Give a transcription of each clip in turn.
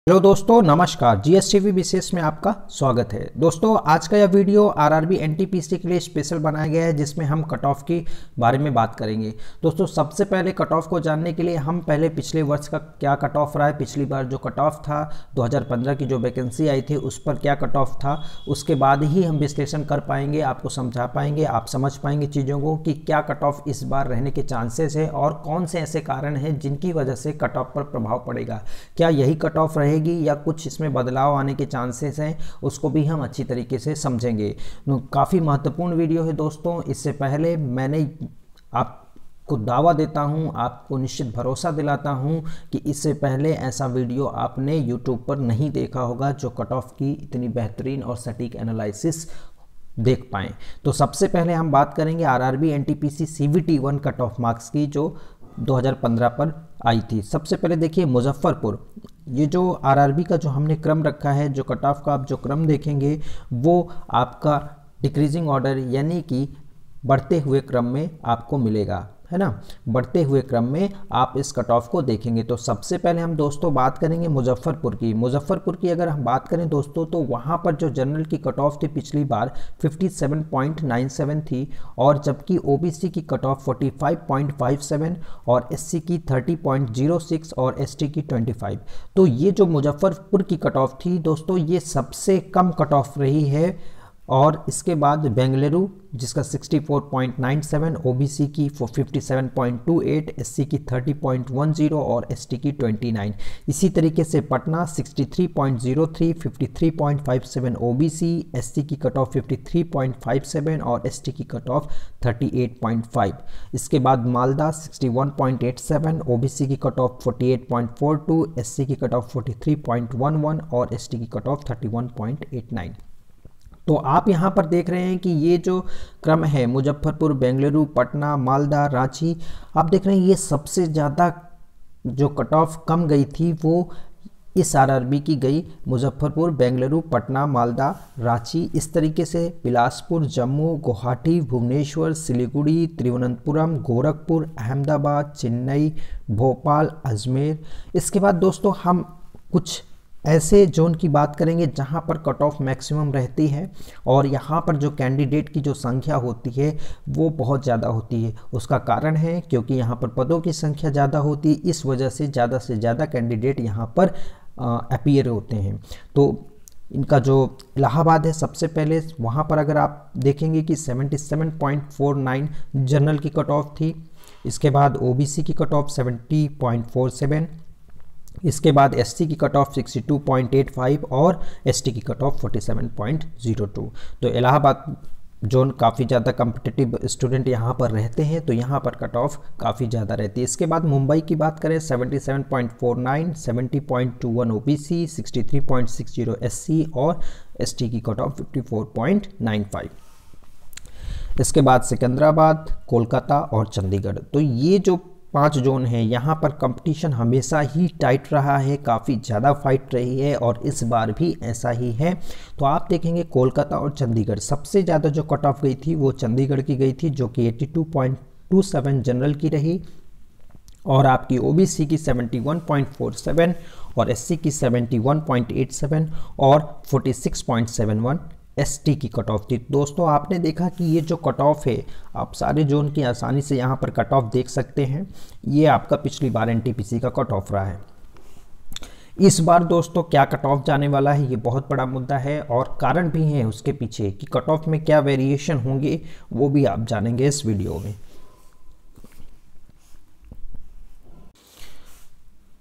Hello दोस्तों, नमस्कार। GSTV विशेष में आपका स्वागत है। दोस्तों, आज का यह वीडियो आरआरबी एनटीपीसी के लिए स्पेशल बनाया गया है, जिसमें हम कट ऑफ के बारे में बात करेंगे। दोस्तों, सबसे पहले कट ऑफ को जानने के लिए हम पहले पिछले वर्ष का क्या कट ऑफ रहा है, पिछली बार जो कट ऑफ था 2015 की जो वैकेंसी आई थी उस पर क्या कट ऑफ था, उसके बाद ही हम विश्लेषण कर पाएंगे, आपको समझा पाएंगे, आप समझ पाएंगे चीज़ों को कि क्या कट ऑफ इस बार रहने के चांसेस है और कौन से ऐसे कारण हैं जिनकी वजह से कट ऑफ पर प्रभाव पड़ेगा। क्या यही कट ऑफ रहेगी या कुछ इसमें बदलाव आने के चांसेस हैं, उसको भी हम अच्छी तरीके से समझेंगे। काफ़ी महत्वपूर्ण वीडियो है दोस्तों। इससे पहले मैंने आपको दावा देता हूं, आपको निश्चित भरोसा दिलाता हूं कि इससे पहले ऐसा वीडियो आपने YouTube पर नहीं देखा होगा जो कट ऑफ की इतनी बेहतरीन और सटीक एनालिसिस देख पाएँ। तो सबसे पहले हम बात करेंगे RRB NTPC CVT 1 cut off marks की जो 2015 पर आई थी। सबसे पहले देखिए मुजफ्फरपुर, ये जो आरआरबी का जो हमने क्रम रखा है, जो कट ऑफ का आप जो क्रम देखेंगे वो आपका डिक्रीजिंग ऑर्डर यानी कि बढ़ते हुए क्रम में आपको मिलेगा, है ना। बढ़ते हुए क्रम में आप इस कट ऑफ को देखेंगे। तो सबसे पहले हम दोस्तों बात करेंगे मुजफ्फरपुर की अगर हम बात करें दोस्तों, तो वहाँ पर जो जनरल की कट ऑफ थी पिछली बार 57.97 थी, और जबकि ओबीसी की कट ऑफ 45.57 और एससी की 30.06 और एसटी की 25। तो ये जो मुजफ्फरपुर की कट ऑफ थी दोस्तों, ये सबसे कम कट ऑफ रही है। और इसके बाद बेंगलुरु जिसका 64.97, ओबीसी की 57.28, एससी की 30.10 और एसटी की 29। इसी तरीके से पटना 63.03, 53.57 ओबीसी, एससी की कट ऑफ 53.57 और एसटी की कट ऑफ 38.5। इसके बाद मालदा 61.87, ओबीसी की कट ऑफ 48.42, एससी की कट ऑफ 43.11 और एसटी की कट ऑफ 31.89। तो आप यहाँ पर देख रहे हैं कि ये जो क्रम है मुजफ्फरपुर, बेंगलुरु, पटना, मालदा, रांची, आप देख रहे हैं ये सबसे ज़्यादा जो कट ऑफ कम गई थी वो इस आरआरबी की गई मुजफ्फरपुर, बेंगलुरु, पटना, मालदा, रांची। इस तरीके से बिलासपुर, जम्मू, गुवाहाटी, भुवनेश्वर, सिलीगुड़ी, तिरुवनंतपुरम, गोरखपुर, अहमदाबाद, चेन्नई, भोपाल, अजमेर। इसके बाद दोस्तों हम कुछ ऐसे जोन की बात करेंगे जहां पर कट ऑफ मैक्सिमम रहती है और यहां पर जो कैंडिडेट की जो संख्या होती है वो बहुत ज़्यादा होती है। उसका कारण है क्योंकि यहां पर पदों की संख्या ज़्यादा होती है, इस वजह से ज़्यादा कैंडिडेट यहां पर अपीयर होते हैं। तो इनका जो इलाहाबाद है सबसे पहले, वहां पर अगर आप देखेंगे कि 77.49 जनरल की कट ऑफ थी। इसके बाद ओबीसी की कट ऑफ 70.47, इसके बाद एससी की कट ऑफ 62.85 और एसटी की कट ऑफ 47.02। तो इलाहाबाद जोन काफ़ी ज़्यादा कम्पिटिटिव स्टूडेंट यहाँ पर रहते हैं, तो यहाँ पर कट ऑफ काफ़ी ज़्यादा रहती है। इसके बाद मुंबई की बात करें 77.49, 70.21 ओबीसी, 63.60 एससी और एसटी की कट ऑफ 54.95। इसके बाद सिकंदराबाद, कोलकाता और चंडीगढ़। तो ये जो 5 जोन है यहाँ पर कंपटीशन हमेशा ही टाइट रहा है, काफ़ी ज़्यादा फाइट रही है और इस बार भी ऐसा ही है। तो आप देखेंगे कोलकाता और चंडीगढ़, सबसे ज़्यादा जो कट ऑफ गई थी वो चंडीगढ़ की गई थी जो कि 82.27 जनरल की रही, और आपकी ओबीसी की 71.47 और एससी की 71.87 और 46.71 एसटी की कट ऑफ थी। दोस्तों, आपने देखा कि ये जो कट ऑफ है आप सारे जोन की आसानी से यहाँ पर कट ऑफ देख सकते हैं। ये आपका पिछली बार एनटीपीसी का कट ऑफ रहा है। इस बार दोस्तों क्या कट ऑफ जाने वाला है, ये बहुत बड़ा मुद्दा है और कारण भी है उसके पीछे कि कट ऑफ में क्या वेरिएशन होंगे वो भी आप जानेंगे इस वीडियो में।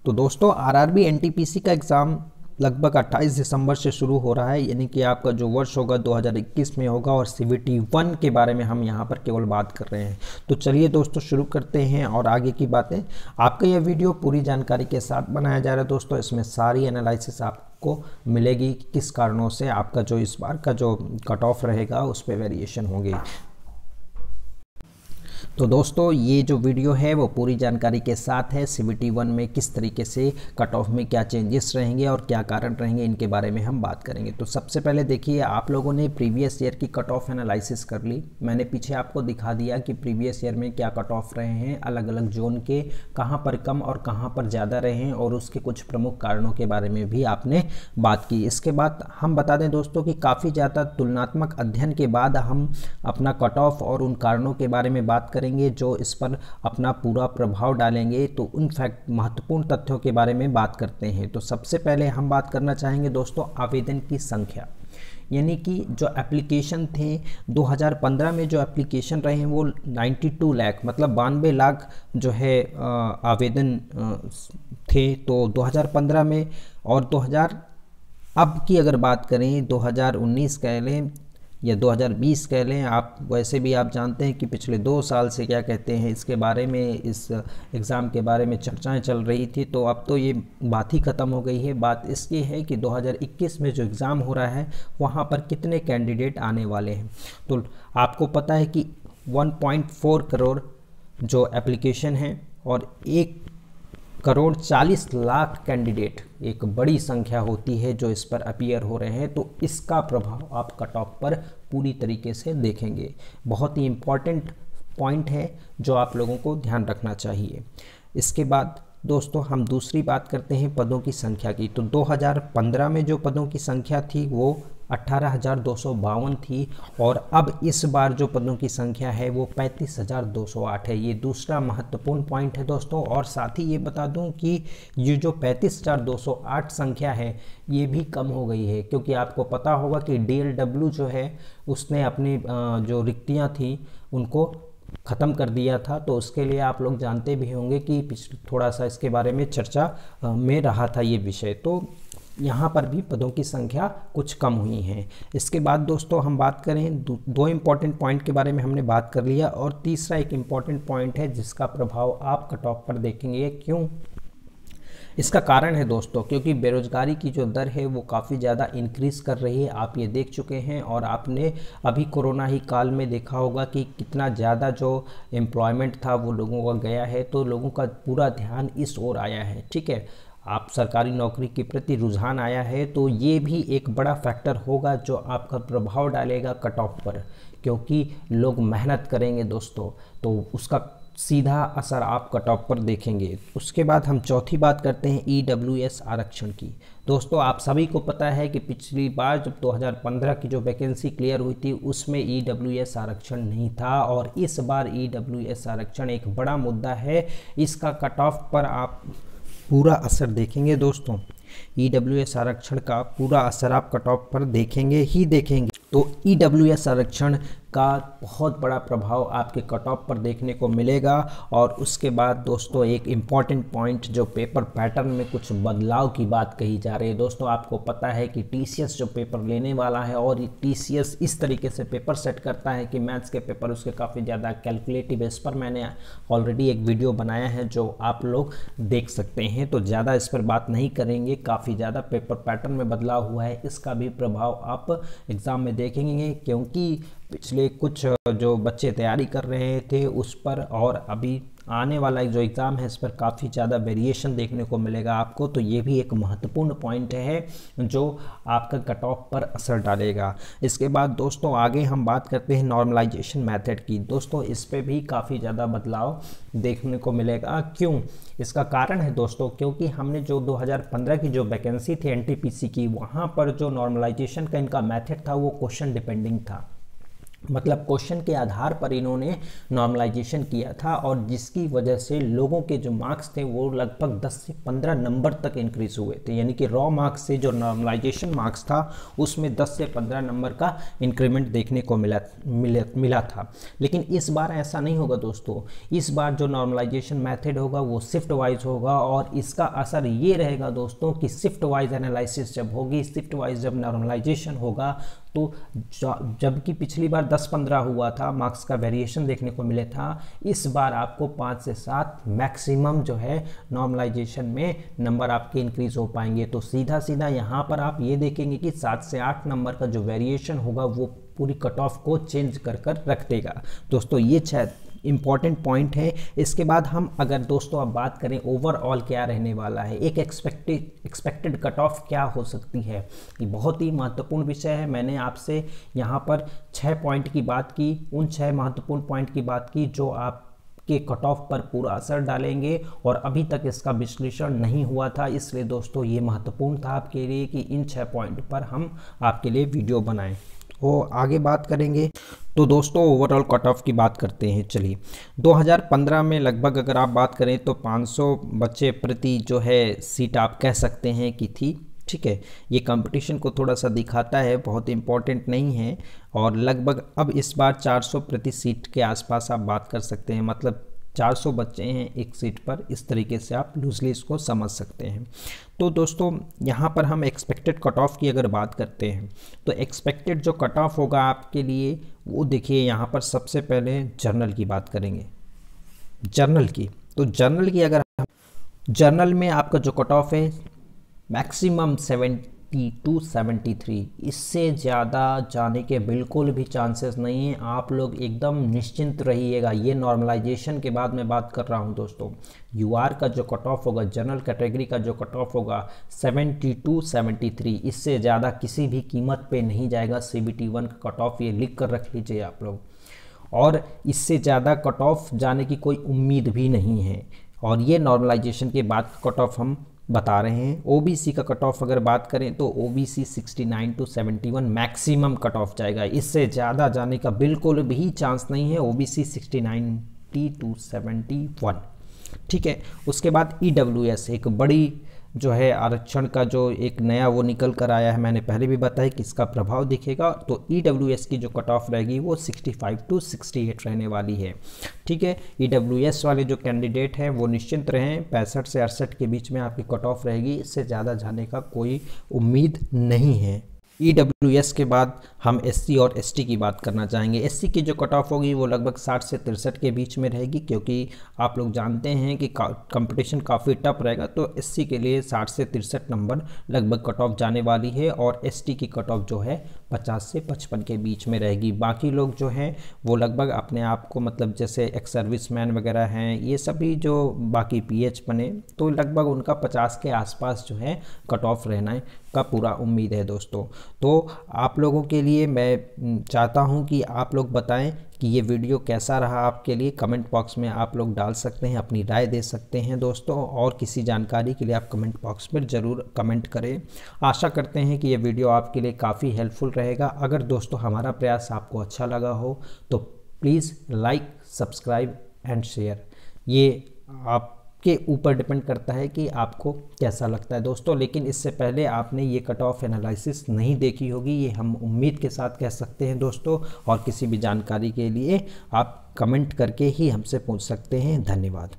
तो दोस्तों, आरआरबी एनटीपीसी का एग्ज़ाम लगभग 28 दिसंबर से शुरू हो रहा है, यानी कि आपका जो वर्ष होगा 2021 में होगा, और CVT 1 के बारे में हम यहाँ पर केवल बात कर रहे हैं। तो चलिए दोस्तों शुरू करते हैं और आगे की बातें। आपका यह वीडियो पूरी जानकारी के साथ बनाया जा रहा है दोस्तों, इसमें सारी एनालिसिस आपको मिलेगी किस कारणों से आपका जो इस बार का जो कट ऑफ रहेगा उस पर वेरिएशन होंगे। तो दोस्तों ये जो वीडियो है वो पूरी जानकारी के साथ है। CBT 1 में किस तरीके से कट ऑफ में क्या चेंजेस रहेंगे और क्या कारण रहेंगे, इनके बारे में हम बात करेंगे। तो सबसे पहले देखिए, आप लोगों ने प्रीवियस ईयर की कट ऑफ एनालिसिस कर ली। मैंने पीछे आपको दिखा दिया कि प्रीवियस ईयर में क्या कट ऑफ रहे हैं, अलग अलग जोन के कहाँ पर कम और कहाँ पर ज़्यादा रहे हैं, और उसके कुछ प्रमुख कारणों के बारे में भी आपने बात की। इसके बाद हम बता दें दोस्तों कि काफ़ी ज़्यादा तुलनात्मक अध्ययन के बाद हम अपना कट ऑफ और उन कारणों के बारे में बात करेंगे जो इस पर अपना पूरा प्रभाव डालेंगे। तो उन फैक्ट महत्वपूर्ण तथ्यों के बारे में बात करते हैं। तो सबसे पहले हम बात करना चाहेंगे दोस्तों आवेदन की संख्या, यानी कि जो एप्लीकेशन थे 2015 में, जो एप्लीकेशन रहे हैं वो 92 लाख मतलब 92 लाख जो है आवेदन थे। तो 2015 में, और 2000 अब की अगर बात करें 2019 कह लें या 2020 कह लें, आप वैसे भी आप जानते हैं कि पिछले 2 साल से क्या कहते हैं इसके बारे में, इस एग्ज़ाम के बारे में चर्चाएं चल रही थी। तो अब तो ये बात ही ख़त्म हो गई है। बात इसकी है कि 2021 में जो एग्ज़ाम हो रहा है वहाँ पर कितने कैंडिडेट आने वाले हैं। तो आपको पता है कि 1.4 करोड़ जो एप्लीकेशन हैं और 1,40,00,000 कैंडिडेट, एक बड़ी संख्या होती है जो इस पर अपीयर हो रहे हैं। तो इसका प्रभाव आप कट ऑफ पर पूरी तरीके से देखेंगे। बहुत ही इम्पॉर्टेंट पॉइंट है जो आप लोगों को ध्यान रखना चाहिए। इसके बाद दोस्तों हम दूसरी बात करते हैं पदों की संख्या की। तो 2015 में जो पदों की संख्या थी वो 18,252 थी, और अब इस बार जो पदों की संख्या है वो 35,208 है। ये दूसरा महत्वपूर्ण पॉइंट है दोस्तों। और साथ ही ये बता दूं कि ये जो 35,208 संख्या है ये भी कम हो गई है, क्योंकि आपको पता होगा कि DLW जो है उसने अपनी जो रिक्तियां थी उनको ख़त्म कर दिया था। तो उसके लिए आप लोग जानते भी होंगे कि पिछले थोड़ा सा इसके बारे में चर्चा में रहा था ये विषय। तो यहाँ पर भी पदों की संख्या कुछ कम हुई है। इसके बाद दोस्तों हम बात करें दो इम्पॉर्टेंट पॉइंट के बारे में हमने बात कर लिया, और तीसरा एक इम्पॉर्टेंट पॉइंट है जिसका प्रभाव आप कट ऑफ पर देखेंगे। क्यों? इसका कारण है दोस्तों क्योंकि बेरोजगारी की जो दर है वो काफ़ी ज़्यादा इंक्रीज़ कर रही है। आप ये देख चुके हैं, और आपने अभी कोरोना ही काल में देखा होगा कि कितना ज़्यादा जो एम्प्लॉयमेंट था वो लोगों का गया है। तो लोगों का पूरा ध्यान इस ओर आया है। ठीक है, आप सरकारी नौकरी के प्रति रुझान आया है। तो ये भी एक बड़ा फैक्टर होगा जो आपका प्रभाव डालेगा कट ऑफ पर, क्योंकि लोग मेहनत करेंगे दोस्तों, तो उसका सीधा असर आप कट ऑफ पर देखेंगे। उसके बाद हम चौथी बात करते हैं EWS आरक्षण की। दोस्तों आप सभी को पता है कि पिछली बार जब 2015 की जो वैकेंसी क्लियर हुई थी उसमें EWS आरक्षण नहीं था, और इस बार EWS आरक्षण एक बड़ा मुद्दा है। इसका कट ऑफ पर आप पूरा असर देखेंगे दोस्तों। EWS आरक्षण का पूरा असर आप कट ऑफ पर देखेंगे ही देखेंगे। तो EWS आरक्षण का बहुत बड़ा प्रभाव आपके कट ऑफ पर देखने को मिलेगा। और उसके बाद दोस्तों एक इम्पॉर्टेंट पॉइंट, जो पेपर पैटर्न में कुछ बदलाव की बात कही जा रही है। दोस्तों आपको पता है कि TCS जो पेपर लेने वाला है, और TCS इस तरीके से पेपर सेट करता है कि मैथ्स के पेपर उसके काफ़ी ज़्यादा कैलकुलेटिव है। इस पर मैंने ऑलरेडी एक वीडियो बनाया है जो आप लोग देख सकते हैं, तो ज़्यादा इस पर बात नहीं करेंगे। काफ़ी ज़्यादा पेपर पैटर्न में बदलाव हुआ है, इसका भी प्रभाव आप एग्ज़ाम में देखेंगे, क्योंकि पिछले कुछ जो बच्चे तैयारी कर रहे थे उस पर और अभी आने वाला जो एग्ज़ाम है इस पर काफ़ी ज़्यादा वेरिएशन देखने को मिलेगा आपको। तो ये भी एक महत्वपूर्ण पॉइंट है जो आपका कट ऑफ पर असर डालेगा। इसके बाद दोस्तों आगे हम बात करते हैं नॉर्मलाइजेशन मेथड की। दोस्तों इस पे भी काफ़ी ज़्यादा बदलाव देखने को मिलेगा। क्यों? इसका कारण है दोस्तों क्योंकि हमने जो 2015 की जो वैकेंसी थी NTPC की, वहाँ पर जो नॉर्मलाइजेशन का इनका मेथड था वो क्वेश्चन डिपेंडिंग था। मतलब क्वेश्चन के आधार पर इन्होंने नॉर्मलाइजेशन किया था, और जिसकी वजह से लोगों के जो मार्क्स थे वो लगभग 10 से 15 नंबर तक इंक्रीज हुए थे। यानी कि रॉ मार्क्स से जो नॉर्मलाइजेशन मार्क्स था उसमें 10 से 15 नंबर का इंक्रीमेंट देखने को मिला था। लेकिन इस बार ऐसा नहीं होगा दोस्तों। इस बार जो नॉर्मलाइजेशन मेथड होगा वो शिफ्ट वाइज होगा, और इसका असर ये रहेगा दोस्तों कि शिफ्ट वाइज एनालिसिस जब होगी, शिफ्ट वाइज जब नॉर्मलाइजेशन होगा, तो जबकि पिछली बार 10-15 हुआ था मार्क्स का वेरिएशन देखने को मिले था, इस बार आपको 5 से 7 मैक्सिमम जो है नॉर्मलाइजेशन में नंबर आपके इंक्रीज हो पाएंगे। तो सीधा सीधा यहाँ पर आप ये देखेंगे कि 7 से 8 नंबर का जो वेरिएशन होगा वो पूरी कट ऑफ को चेंज कर रख देगा। दोस्तों ये इम्पॉर्टेंट पॉइंट है। इसके बाद हम अगर दोस्तों अब बात करें ओवरऑल क्या रहने वाला है, एक एक्सपेक्टेड कट ऑफ क्या हो सकती है, ये बहुत ही महत्वपूर्ण विषय है। मैंने आपसे यहाँ पर 6 पॉइंट की बात की, उन 6 महत्वपूर्ण पॉइंट की बात की जो आप के कट ऑफ पर पूरा असर डालेंगे, और अभी तक इसका विश्लेषण नहीं हुआ था, इसलिए दोस्तों ये महत्वपूर्ण था आपके लिए कि इन 6 पॉइंट पर हम आपके लिए वीडियो बनाएं। तो आगे बात करेंगे। तो दोस्तों ओवरऑल कट ऑफ की बात करते हैं। चलिए 2015 में लगभग अगर आप बात करें तो 500 बच्चे प्रति जो है सीट आप कह सकते हैं कि थी। ठीक है, ये कंपटीशन को थोड़ा सा दिखाता है, बहुत इंपॉर्टेंट नहीं है। और लगभग अब इस बार 400 प्रति सीट के आसपास आप बात कर सकते हैं, मतलब 400 बच्चे हैं एक सीट पर, इस तरीके से आप लूजली इसको समझ सकते हैं। तो दोस्तों यहाँ पर हम एक्सपेक्टेड कट ऑफ की अगर बात करते हैं तो एक्सपेक्टेड जो कट ऑफ होगा आपके लिए वो देखिए, यहाँ पर सबसे पहले जर्नल की बात करेंगे। जर्नल की, तो जर्नल की अगर जर्नल में आपका जो कट ऑफ है मैक्सिमम 72 73, इससे ज़्यादा जाने के बिल्कुल भी चांसेस नहीं हैं। आप लोग एकदम निश्चिंत रहिएगा। ये नॉर्मलाइजेशन के बाद मैं बात कर रहा हूँ दोस्तों। यूआर का जो कट ऑफ होगा, जनरल कैटेगरी का जो कट ऑफ होगा 72 73, इससे ज़्यादा किसी भी कीमत पे नहीं जाएगा CBT 1 का कट ऑफ, ये लिख कर रख लीजिए आप लोग। और इससे ज़्यादा कट ऑफ जाने की कोई उम्मीद भी नहीं है, और ये नॉर्मलाइजेशन के बाद कट ऑफ हम बता रहे हैं। ओबीसी का कट ऑफ अगर बात करें तो OBC 69 to 71 maximum cut off जाएगा, इससे ज़्यादा जाने का बिल्कुल भी चांस नहीं है। OBC 69 to 71। ठीक है, उसके बाद EWS एक बड़ी जो है आरक्षण का जो एक नया वो निकल कर आया है, मैंने पहले भी बताया कि इसका प्रभाव दिखेगा। तो EWS की जो कट ऑफ रहेगी वो 65 to 68 रहने वाली है। ठीक है, EWS वाले जो कैंडिडेट हैं वो निश्चिंत रहें, 65 से 68 के बीच में आपकी कट ऑफ रहेगी, इससे ज़्यादा जाने का कोई उम्मीद नहीं है। EWS के बाद हम SC और ST की बात करना चाहेंगे। SC की जो कट ऑफ होगी वो लगभग 60 से 63 के बीच में रहेगी, क्योंकि आप लोग जानते हैं कि कंपटीशन काफ़ी टफ रहेगा। तो SC के लिए 60 से 63 नंबर लगभग कट ऑफ जाने वाली है, और ST की कट ऑफ जो है 50 से 55 के बीच में रहेगी। बाकी लोग जो हैं वो लगभग अपने आप को, मतलब जैसे एक्स सर्विसमैन वगैरह हैं, ये सभी जो बाकी PH बने, तो लगभग उनका 50 के आसपास जो है कट ऑफ रहना का पूरा उम्मीद है दोस्तों। तो आप लोगों के लिए मैं चाहता हूं कि आप लोग बताएं कि ये वीडियो कैसा रहा आपके लिए। कमेंट बॉक्स में आप लोग डाल सकते हैं, अपनी राय दे सकते हैं दोस्तों, और किसी जानकारी के लिए आप कमेंट बॉक्स में ज़रूर कमेंट करें। आशा करते हैं कि ये वीडियो आपके लिए काफ़ी हेल्पफुल रहेगा। अगर दोस्तों हमारा प्रयास आपको अच्छा लगा हो तो please like, subscribe and share. ये आप के ऊपर डिपेंड करता है कि आपको कैसा लगता है दोस्तों। लेकिन इससे पहले आपने ये कट ऑफ एनालिसिस नहीं देखी होगी, ये हम उम्मीद के साथ कह सकते हैं दोस्तों। और किसी भी जानकारी के लिए आप कमेंट करके ही हमसे पूछ सकते हैं। धन्यवाद।